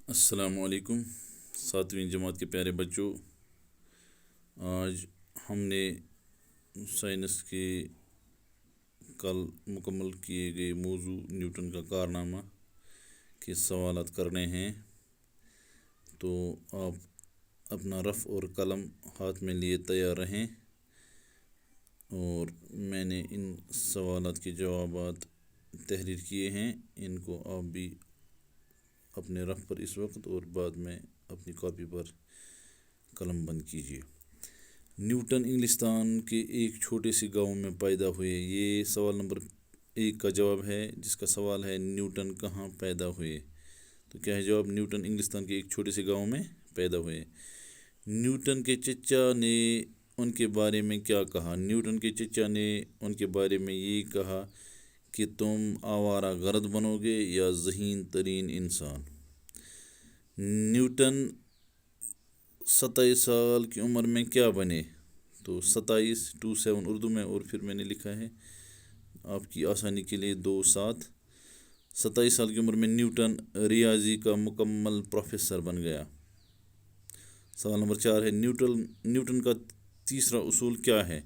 السلام علیکم 7ویں جماعت کے پیارے بچوں. آج ہم نے سائنس کے کل مکمل کیے گئے موضوع نیوٹن کا کارنامہ کے سوالات کرنے ہیں. تو آپ اپنا رف اور قلم ہاتھ میں لیے تیار رہیں، اور میں نے ان سوالات کے جوابات تحریر کیے ہیں. ان کو آپ بھی اپنے رف پر اس وقت اور بعد میں اپنی کاپی پر قلم بند کیجیے. نیوٹن انگلستان کے ایک چھوٹے سے گاؤں میں پیدا ہوئے. یہ سوال نمبر 1 کا جواب ہے، جس کا سوال ہے نیوٹن کہاں پیدا ہوئے. تو کیا ہے جواب؟ نیوٹن انگلستان کے ایک چھوٹے سے گاؤں میں پیدا ہوئے. نیوٹن کے چچا نے ان کے بارے میں کیا کہا؟ نیوٹن کے چچا نے ان کے بارے میں یہ کہا کہ تم آوارہ گرد بنو گے یا ذہین ترین انسان. نیوٹن 27 سال کی عمر میں کیا بنے؟ تو 27 اردو میں، اور پھر میں نے لکھا ہے آپ کی آسانی کے لیے 2 27 سال کی عمر میں نیوٹن ریاضی کا مکمل پروفیسر بن گیا. سوال نمبر 4 ہے نیوٹن کا تیسرا اصول کیا ہے؟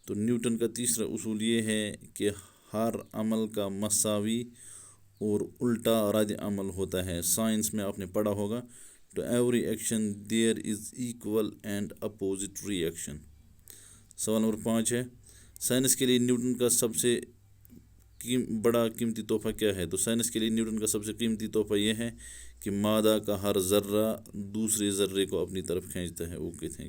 تو نیوٹن کا تیسرا اصول یہ ہے کہ ہر عمل کا مساوی اور الٹا رد عمل ہوتا ہے. سائنس میں آپ نے پڑھا ہوگا to every action there is equal and opposite reaction. سوال نمبر 5 ہے سائنس کے لیے نیوٹن کا سب سے بڑا قیمتی تحفہ کیا ہے؟ تو سائنس کے لیے نیوٹن کا سب سے قیمتی تحفہ یہ ہے کہ مادہ کا ہر ذرہ دوسرے ذرے کو اپنی طرف کھینچتا ہے. Okay, thank you.